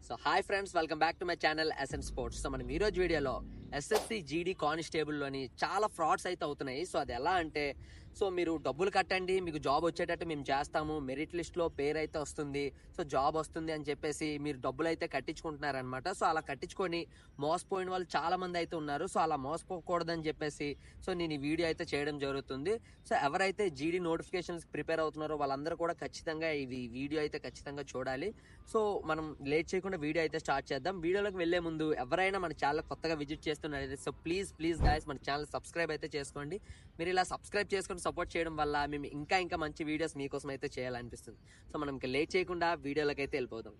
So hi friends, welcome back to my channel SN sports. సో మనం ఈరోజు వీడియోలో ఎస్ఎస్సి జీడీ కానిస్టేబుల్లోని చాలా ఫ్రాడ్స్ అయితే అవుతున్నాయి. సో అది ఎలా అంటే, సో మీరు డబ్బులు కట్టండి, మీకు జాబ్ వచ్చేటట్టు మేము చేస్తాము, మెరిట్ లిస్ట్లో పేరు అయితే వస్తుంది, సో జాబ్ వస్తుంది అని చెప్పేసి మీరు డబ్బులు అయితే కట్టించుకుంటున్నారనమాట. సో అలా కట్టించుకొని మోసపోయిన వాళ్ళు చాలా మంది అయితే ఉన్నారు. సో అలా మోసపోకూడదని చెప్పేసి సో నేను ఈ వీడియో అయితే చేయడం జరుగుతుంది. సో ఎవరైతే జీడీ నోటిఫికేషన్స్ ప్రిపేర్ అవుతున్నారో వాళ్ళందరూ కూడా ఖచ్చితంగా ఇది వీడియో అయితే ఖచ్చితంగా చూడాలి. సో మనం లేట్ చేయకుండా వీడియో అయితే స్టార్ట్ చేద్దాం. వీడియోలోకి వెళ్లే ముందు ఎవరైనా మన ఛానల్ కొత్తగా విజిట్ చేస్తున్నారైతే సో ప్లీజ్ గాయస్ మన ఛానల్ సబ్స్క్రైబ్ అయితే చేసుకోండి. మీరు ఇలా సబ్స్క్రైబ్ చేసుకొని సపోర్ట్ చేయడం వల్ల మేము ఇంకా మంచి వీడియోస్ మీకోసం అయితే చేయాలనిపిస్తుంది. సో మనం ఇంకా లేట్ చేయకుండా వీడియోలోకి అయితే వెళ్ళిపోదాం.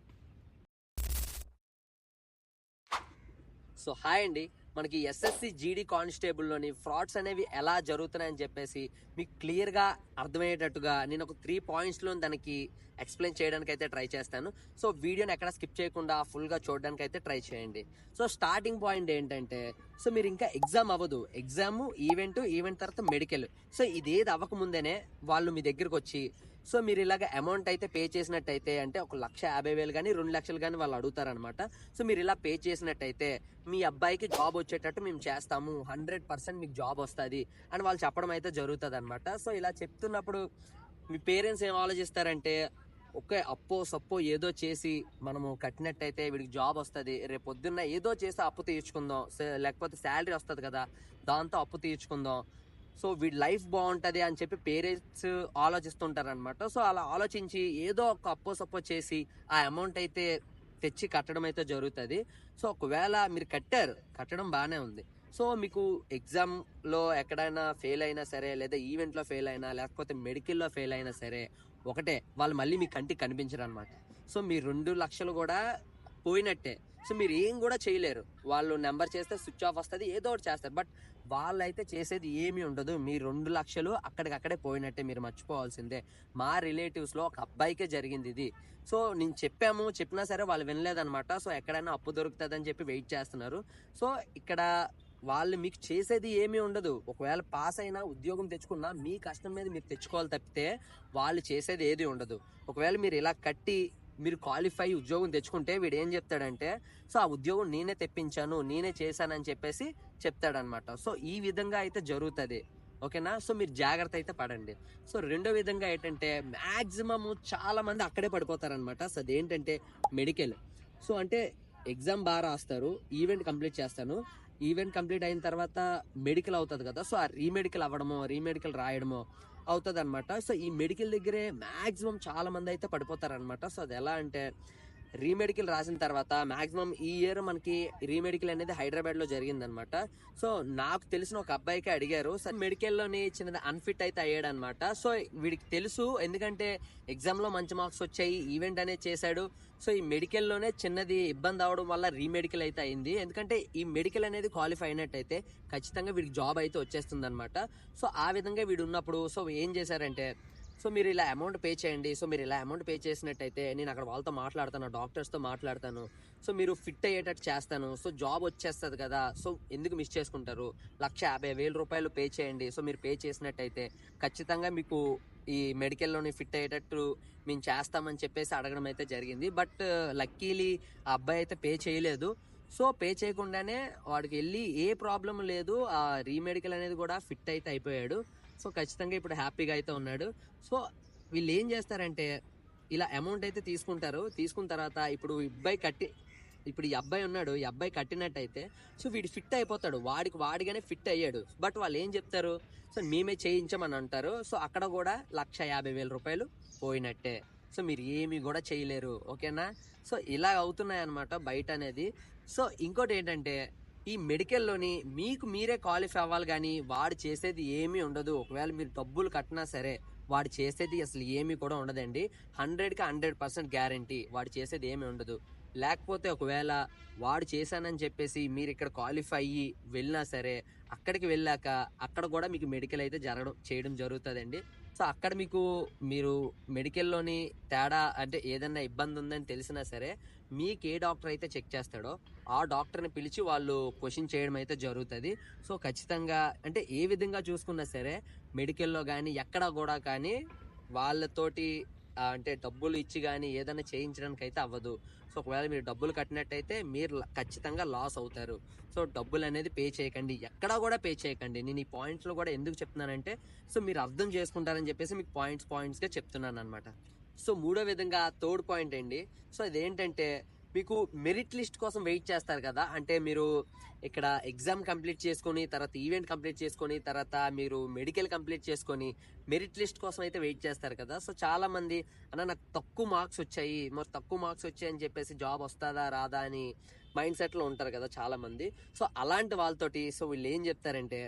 సో హాయ్ అండి, మనకి ఎస్ఎస్సి జీడీ కానిస్టేబుల్లోని ఫ్రాడ్స్ అనేవి ఎలా జరుగుతున్నాయని చెప్పేసి మీకు క్లియర్గా అర్థమయ్యేటట్టుగా నేను ఒక 3 పాయింట్స్లో దానికి ఎక్స్ప్లెయిన్ చేయడానికి అయితే ట్రై చేస్తాను. సో వీడియోని ఎక్కడ స్కిప్ చేయకుండా ఫుల్గా చూడడానికి అయితే ట్రై చేయండి. సో స్టార్టింగ్ పాయింట్ ఏంటంటే, సో మీరు ఇంకా ఎగ్జామ్ అవ్వదు, ఎగ్జామ్ ఈవెంట్ తర్వాత మెడికల్. సో ఇదేది అవ్వకముందేనే వాళ్ళు మీ దగ్గరకు వచ్చి సో మీరు ఇలాగ అమౌంట్ అయితే పే చేసినట్టయితే, అంటే 1,50,000 కానీ 2 లక్షలు కానీ వాళ్ళు అడుగుతారనమాట. సో మీరు ఇలా పే చేసినట్టయితే మీ అబ్బాయికి జాబ్ వచ్చేటట్టు మేము చేస్తాము, 100% మీకు జాబ్ వస్తుంది అని వాళ్ళు చెప్పడం అయితే జరుగుతుంది అనమాట. సో ఇలా చెప్తున్నప్పుడు మీ పేరెంట్స్ ఏం ఆలోచిస్తారంటే, ఒకే అప్పో సప్పో ఏదో చేసి మనము కట్టినట్టయితే వీడికి జాబ్ వస్తుంది, రేపు పొద్దున్న ఏదో చేసి అప్పు తీర్చుకుందాం, లేకపోతే శాలరీ వస్తుంది కదా దాంతో అప్పు తీర్చుకుందాం, సో వీడి లైఫ్ బాగుంటుంది అని చెప్పి పేరెంట్స్ ఆలోచిస్తుంటారనమాట. సో అలా ఆలోచించి ఏదో ఒక అప్పో సప్పో చేసి ఆ అమౌంట్ అయితే తెచ్చి కట్టడం అయితే జరుగుతుంది. సో ఒకవేళ మీరు కట్టడం బాగానే ఉంది, సో మీకు ఎగ్జామ్లో ఎక్కడైనా ఫెయిల్ అయినా సరే, లేదా ఈవెంట్లో ఫెయిల్ అయినా, లేకపోతే మెడికల్లో ఫెయిల్ అయినా సరే, ఒకటే వాళ్ళు మళ్ళీ మీ కంటికి కనిపించరు అనమాట. సో మీ 2 లక్షలు కూడా పోయినట్టే. సో మీరు ఏం కూడా చేయలేరు, వాళ్ళు నెంబర్ చేస్తే స్విచ్ ఆఫ్ వస్తుంది, ఏదో ఒకటి చేస్తారు, బట్ వాళ్ళైతే చేసేది ఏమీ ఉండదు. మీ 2 లక్షలు అక్కడికక్కడే పోయినట్టే, మీరు మర్చిపోవాల్సిందే. మా రిలేటివ్స్లో ఒక అబ్బాయికే జరిగింది ఇది. సో నేను చెప్పినా సరే వాళ్ళు వినలేదనమాట. సో ఎక్కడైనా అప్పు దొరుకుతుందని చెప్పి వెయిట్ చేస్తున్నారు. సో ఇక్కడ వాళ్ళు మీకు చేసేది ఏమీ ఉండదు. ఒకవేళ పాస్ అయినా, ఉద్యోగం తెచ్చుకున్నా మీ కష్టం మీద మీరు తెచ్చుకోవాలి తప్పితే వాళ్ళు చేసేది ఏది ఉండదు. ఒకవేళ మీరు ఇలా కట్టి మీరు క్వాలిఫై ఉద్యోగం తెచ్చుకుంటే వీడు ఏం చెప్తాడంటే, సో ఆ ఉద్యోగం నేనే తెప్పించాను, నేనే చేశానని చెప్పేసి చెప్తాడనమాట. సో ఈ విధంగా అయితే జరుగుతుంది, ఓకేనా. సో మీరు జాగ్రత్త అయితే పడండి. సో రెండో విధంగా ఏంటంటే, మ్యాక్సిమము చాలా మంది అక్కడే పడిపోతారనమాట. సో అదేంటంటే మెడికల్. సో అంటే ఎగ్జామ్ బాగా రాస్తారు, ఈవెంట్ కంప్లీట్ చేస్తాను, ఈవెంట్ కంప్లీట్ అయిన తర్వాత మెడికల్ అవుతుంది కదా, సో ఆ రీమెడికల్ రాయడమో అవుతుంది అనమాట. సో ఈ మెడికల్ దగ్గరే మ్యాక్సిమం చాలా మంది అయితే పడిపోతారనమాట. సో అది ఎలా అంటే, రీమెడికల్ రాసిన తర్వాత మ్యాక్సిమం ఈ ఇయర్ మనకి రీమెడికల్ అనేది హైదరాబాద్లో జరిగిందనమాట. సో నాకు తెలిసిన ఒక అబ్బాయికి అడిగారు, సార్ మెడికల్లోని చిన్నది అన్ఫిట్ అయితే అయ్యాడు అనమాట. సో వీడికి తెలుసు, ఎందుకంటే ఎగ్జామ్లో మంచి మార్క్స్ వచ్చాయి, ఈవెంట్ అనేది చేశాడు. సో ఈ మెడికల్లోనే చిన్నది ఇబ్బంది అవడం వల్ల రీమెడికల్ అయితే అయింది. ఎందుకంటే ఈ మెడికల్ అనేది క్వాలిఫై అయినట్టయితే ఖచ్చితంగా వీడికి జాబ్ అయితే వచ్చేస్తుంది అనమాట. సో ఆ విధంగా వీడు ఉన్నప్పుడు సో ఏం చేశారంటే, సో మీరు ఇలా అమౌంట్ పే చేయండి, సో మీరు ఇలా అమౌంట్ పే చేసినట్టయితే నేను అక్కడ వాళ్ళతో మాట్లాడతాను, డాక్టర్స్తో మాట్లాడతాను, సో మీరు ఫిట్ అయ్యేటట్టు చేస్తాను, సో జాబ్ వచ్చేస్తుంది కదా, సో ఎందుకు మిస్ చేసుకుంటారు, 1,50,000 రూపాయలు పే చేయండి. సో మీరు పే చేసినట్టయితే ఖచ్చితంగా మీకు ఈ మెడికల్లోని ఫిట్ అయ్యేటట్టు మేము చేస్తామని చెప్పేసి అడగడం అయితే జరిగింది. బట్ లక్కీలీ ఆ అబ్బాయి అయితే పే చేయలేదు. సో పే చేయకుండానే వాడికి వెళ్ళి ఏ ప్రాబ్లం లేదు, ఆ రీమెడికల్ అనేది కూడా ఫిట్ అయితే అయిపోయాడు. సో ఖచ్చితంగా ఇప్పుడు హ్యాపీగా అయితే ఉన్నాడు. సో వీళ్ళు ఏం చేస్తారంటే, ఇలా అమౌంట్ అయితే తీసుకున్న తర్వాత ఇప్పుడు ఈ అబ్బాయి ఉన్నాడు, ఈ అబ్బాయి కట్టినట్టయితే సో వీడు ఫిట్ అయిపోతాడు, వాడిగానే ఫిట్ అయ్యాడు. బట్ వాళ్ళు ఏం చెప్తారు, సో మేమే చేయించమని అంటారు. సో అక్కడ కూడా 1,50,000 రూపాయలు పోయినట్టే. సో మీరు ఏమీ కూడా చేయలేరు, ఓకేనా. సో ఇలా అవుతున్నాయి అన్నమాట బయట అనేది. సో ఇంకోటి ఏంటంటే, ఈ మెడికల్లోని మీకు మీరే క్వాలిఫై అవ్వాలి, కానీ వాడు చేసేది ఏమీ ఉండదు. ఒకవేళ మీరు డబ్బులు కట్టినా సరే వాడు చేసేది అసలు ఏమీ కూడా ఉండదండి. 100కి 100% గ్యారంటీ వాడు చేసేది ఏమీ ఉండదు. లేకపోతే ఒకవేళ వాడు చేశానని చెప్పేసి మీరు ఇక్కడ క్వాలిఫై అయ్యి వెళ్ళినా సరే, అక్కడికి వెళ్ళాక అక్కడ కూడా మీకు మెడికల్ అయితే చేయడం జరుగుతుందండి. సో అక్కడ మీరు మెడికల్లోని తేడా అంటే ఏదన్నా ఇబ్బంది ఉందని తెలిసినా సరే, మీకు ఏ డాక్టర్ అయితే చెక్ చేస్తాడో ఆ డాక్టర్ని పిలిచి వాళ్ళు క్వశ్చన్ చేయడం అయితే జరుగుతుంది. సో ఖచ్చితంగా అంటే ఏ విధంగా చూసుకున్నా సరే మెడికల్లో కానీ ఎక్కడ కూడా కానీ వాళ్ళతోటి అంటే డబ్బులు ఇచ్చి కానీ ఏదైనా చేయించడానికి అయితే అవ్వదు. సో ఒకవేళ మీరు డబ్బులు కట్టినట్టయితే మీరు ఖచ్చితంగా లాస్ అవుతారు. సో డబ్బులు అనేది పే చేయకండి, ఎక్కడా కూడా పే చేయకండి. నేను ఈ పాయింట్స్లో కూడా ఎందుకు చెప్తున్నానంటే సో మీరు అర్థం చేసుకుంటారని చెప్పేసి మీకు పాయింట్స్గా చెప్తున్నాను అనమాట. సో మూడో విధంగా థర్డ్ పాయింట్ అండి. సో అదేంటంటే మీకు మెరిట్ లిస్ట్ కోసం వెయిట్ చేస్తారు కదా. అంటే మీరు ఇక్కడ ఎగ్జామ్ కంప్లీట్ చేసుకొని తర్వాత ఈవెంట్ కంప్లీట్ చేసుకొని తర్వాత మీరు మెడికల్ కంప్లీట్ చేసుకొని మెరిట్ లిస్ట్ కోసం అయితే వెయిట్ చేస్తారు కదా. సో చాలా మంది అన్న నాకు తక్కువ మార్క్స్ వచ్చాయి, మరి తక్కువ మార్క్స్ వచ్చాయని చెప్పేసి జాబ్ వస్తుందా రాదా అని మైండ్ సెట్లో ఉంటారు కదా చాలా మంది. సో అలాంటి వాళ్ళతోటి సో వీళ్ళు ఏం చెప్తారంటే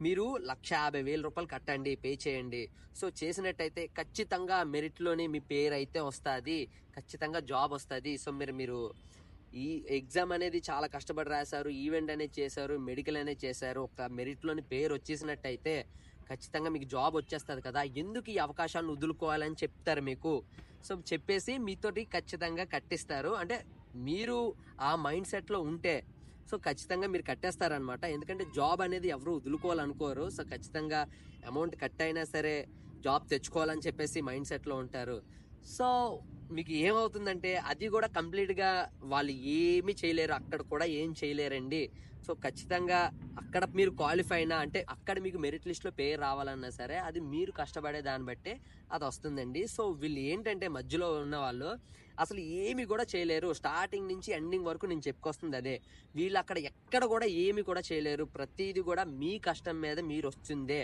మీరు 1,50,000 రూపాయలు కట్టండి, పే చేయండి. సో చేసినట్టయితే ఖచ్చితంగా మెరిట్లోని మీ పేరు అయితే వస్తుంది, ఖచ్చితంగా జాబ్ వస్తుంది. సో మీరు ఈ ఎగ్జామ్ అనేది చాలా కష్టపడి రాశారు, ఈవెంట్ అనేది చేశారు, మెడికల్ అనేది చేశారు, ఒక మెరిట్లోని పేరు వచ్చేసినట్టయితే ఖచ్చితంగా మీకు జాబ్ వచ్చేస్తుంది కదా, ఎందుకు ఈ అవకాశాలను వదులుకోవాలని చెప్తారు మీకు. సో చెప్పేసి మీతోటి ఖచ్చితంగా కట్టిస్తారు. అంటే మీరు ఆ మైండ్ సెట్లో ఉంటే సో ఖచ్చితంగా మీరు కట్టేస్తారనమాట. ఎందుకంటే జాబ్ అనేది ఎవరు వదులుకోవాలనుకోరు. సో ఖచ్చితంగా అమౌంట్ కట్ అయినా సరే జాబ్ తెచ్చుకోవాలని చెప్పేసి మైండ్ సెట్లో ఉంటారు. సో మీకు ఏమవుతుందంటే అది కూడా కంప్లీట్గా వాళ్ళు ఏమీ చేయలేరు, అక్కడ కూడా ఏం చేయలేరండి. సో ఖచ్చితంగా అక్కడ మీరు క్వాలిఫై అయినా అంటే అక్కడ మీకు మెరిట్ లిస్ట్లో పేరు రావాలన్నా సరే అది మీరు కష్టపడే దాన్ని బట్టే అది వస్తుందండి. సో వీళ్ళు ఏంటంటే మధ్యలో ఉన్న వాళ్ళు అసలు ఏమి కూడా చేయలేరు, స్టార్టింగ్ నుంచి ఎండింగ్ వరకు నేను చెప్పుకొస్తుంది అదే. వీళ్ళు అక్కడ ఎక్కడ కూడా ఏమి కూడా చేయలేరు, ప్రతిదీ కూడా మీ కష్టం మీద మీరు వస్తుందే.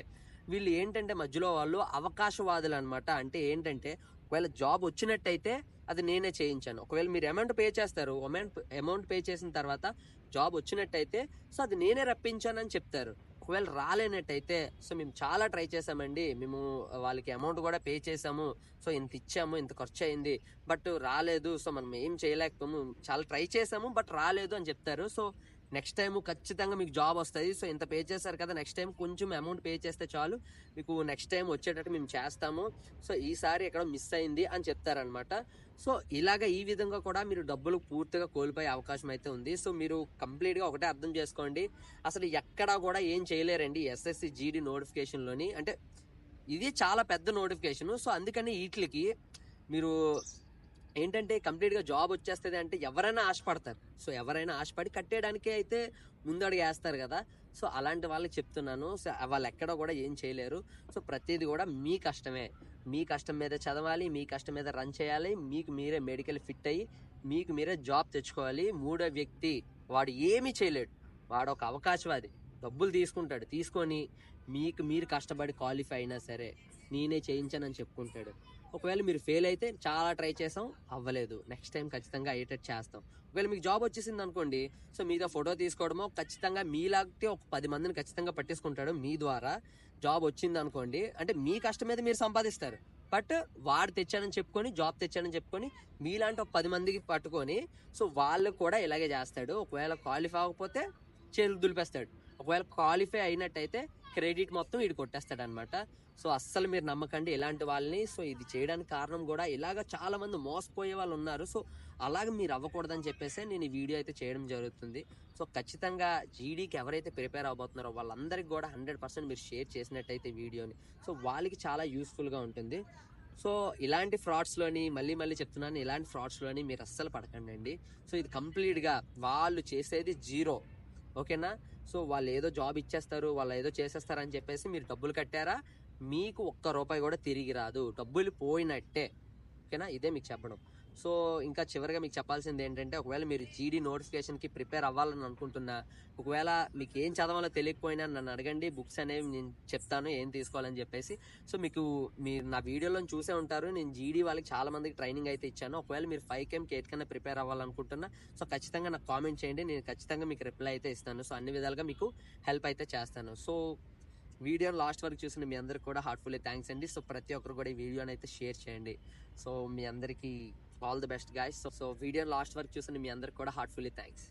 వీళ్ళు ఏంటంటే మధ్యలో వాళ్ళు అవకాశవాదులు అనమాట. అంటే ఏంటంటే ఒకవేళ జాబ్ వచ్చినట్టయితే అది నేనే చేయించాను, ఒకవేళ మీరు అమౌంట్ పే చేస్తారు, అమౌంట్ పే చేసిన తర్వాత జాబ్ వచ్చినట్టయితే సో అది నేనే రప్పించానని చెప్తారు. ఒకవేళ రాలేనట్టయితే సో మేము చాలా ట్రై చేసామండి, మేము వాళ్ళకి అమౌంట్ కూడా పే చేసాము, సో ఇంత ఇచ్చాము, ఇంత ఖర్చు అయింది, బట్ రాలేదు, సో మనం ఏం చేయలేకపోయాము, చాలా ట్రై చేసాము బట్ రాలేదు అని చెప్తారు. సో నెక్స్ట్ టైం ఖచ్చితంగా మీకు జాబ్ వస్తుంది, సో ఇంత పే చేశారు కదా, నెక్స్ట్ టైం కొంచెం అమౌంట్ పే చేస్తే చాలు, మీకు నెక్స్ట్ టైం వచ్చేటట్టు మేము చేస్తాము, సో ఈసారి ఎక్కడ మిస్ అయింది అని చెప్తారనమాట. సో ఇలాగ ఈ విధంగా కూడా మీరు డబ్బులు పూర్తిగా కోల్పోయే అవకాశం అయితే ఉంది. సో మీరు కంప్లీట్గా ఒకటే అర్థం చేసుకోండి, అసలు ఎక్కడా కూడా ఏం చేయలేరండి ఎస్ఎస్సి జీడీ నోటిఫికేషన్లోని. అంటే ఇది చాలా పెద్ద నోటిఫికేషన్. సో అందుకని వీటికి మీరు ఏంటంటే కంప్లీట్గా జాబ్ వచ్చేస్తుంది అంటే ఎవరైనా ఆశపడతారు. సో ఎవరైనా ఆశపడి కట్టేయడానికే అయితే ముందడుగు వేస్తారు కదా. సో అలాంటి వాళ్ళకి చెప్తున్నాను, సో వాళ్ళు ఎక్కడ కూడా ఏం చేయలేరు. సో ప్రతిదీ కూడా మీ కష్టమే, మీ కష్టం మీద చదవాలి, మీ కష్టం మీద రన్ చేయాలి, మీకు మీరే మెడికల్ ఫిట్ అయ్యి మీకు మీరే జాబ్ తెచ్చుకోవాలి. మూడో వ్యక్తి వాడు ఏమీ చేయలేడు, వాడు ఒక అవకాశవాది, డబ్బులు తీసుకుంటాడు, తీసుకొని మీకు మీరు కష్టపడి క్వాలిఫై అయినా సరే నేనే చేయించానని చెప్పుకుంటాడు. ఒకవేళ మీరు ఫెయిల్ అయితే చాలా ట్రై చేసాం అవ్వలేదు, నెక్స్ట్ టైం ఖచ్చితంగా అయ్యేటట్టు చేస్తాం. ఒకవేళ మీకు జాబ్ వచ్చేసింది అనుకోండి, సో మీతో ఫోటో తీసుకోవడమో ఖచ్చితంగా మీలాగే ఒక 10 మందిని ఖచ్చితంగా పట్టేసుకుంటాడు. మీ ద్వారా జాబ్ వచ్చింది అనుకోండి, అంటే మీ కష్టం మీద మీరు సంపాదిస్తారు, బట్ వాడు తెచ్చానని చెప్పుకొని జాబ్ తెచ్చానని చెప్పుకొని మీలాంటి ఒక 10 మందికి పట్టుకొని సో వాళ్ళు కూడా ఇలాగే చేస్తాడు. ఒకవేళ క్వాలిఫై అవ్వకపోతే చేతులు దులిపేస్తాడు, ఒకవేళ క్వాలిఫై అయినట్టయితే క్రెడిట్ మొత్తం వీడు కొట్టేస్తాడు అనమాట. సో అస్సలు మీరు నమ్మకండి ఇలాంటి వాళ్ళని. సో ఇది చేయడానికి కారణం కూడా ఇలాగ చాలా మంది మోసపోయే వాళ్ళు ఉన్నారు. సో అలాగ మీరు అవ్వకూడదని చెప్పేసి నేను ఈ వీడియో అయితే చేయడం జరుగుతుంది. సో ఖచ్చితంగా జీడీకి ఎవరైతే ప్రిపేర్ అవబోతున్నారో వాళ్ళందరికీ కూడా 100% మీరు షేర్ చేసినట్టయితే వీడియోని, సో వాళ్ళకి చాలా యూస్ఫుల్గా ఉంటుంది. సో ఇలాంటి ఫ్రాడ్స్లోని మళ్ళీ చెప్తున్నాను, ఇలాంటి ఫ్రాడ్స్లోని మీరు అస్సలు పడకండి. సో ఇది కంప్లీట్గా వాళ్ళు చేసేది జీరో, ఓకేనా. సో వాళ్ళు ఏదో జాబ్ ఇచ్చేస్తారు, వాళ్ళు ఏదో చేసేస్తారని చెప్పేసి మీరు డబ్బులు కట్టారా, మీకు ఒక్క రూపాయి కూడా తిరిగి రాదు, డబ్బులు పోయినట్టే, ఓకేనా. ఇదే మీకు చెప్పడం. సో ఇంకా చివరిగా మీకు చెప్పాల్సింది ఏంటంటే ఒకవేళ మీరు జీడీ నోటిఫికేషన్కి ప్రిపేర్ అవ్వాలని అనుకుంటున్నా, ఒకవేళ మీకు ఏం చదవాలో తెలియకపోయినా నన్ను అడగండి, బుక్స్ అనేవి నేను చెప్తాను ఏం తీసుకోవాలని చెప్పేసి. సో మీరు నా వీడియోలో చూసే ఉంటారు, నేను జీడీ వాళ్ళకి చాలా మందికి ట్రైనింగ్ అయితే ఇచ్చాను. ఒకవేళ మీరు 5Kకి 8 ప్రిపేర్ అవ్వాలనుకుంటున్నా సో ఖచ్చితంగా నాకు కామెంట్ చేయండి, నేను ఖచ్చితంగా మీకు రిప్లై అయితే ఇస్తాను. సో అన్ని విధాలుగా మీకు హెల్ప్ అయితే చేస్తాను. సో వీడియోని లాస్ట్ వరకు చూసిన మీ అందరికి కూడా హార్ట్ఫుల్లీ థ్యాంక్స్ అండి. సో ప్రతి ఒక్కరు కూడా ఈ వీడియోని అయితే షేర్ చేయండి. సో మీ అందరికీ all the best guys. So వీడియోని లాస్ట్ వరకు చూసిన మీ అందరికి కూడా హార్ట్ఫుల్లీ థ్యాంక్స్.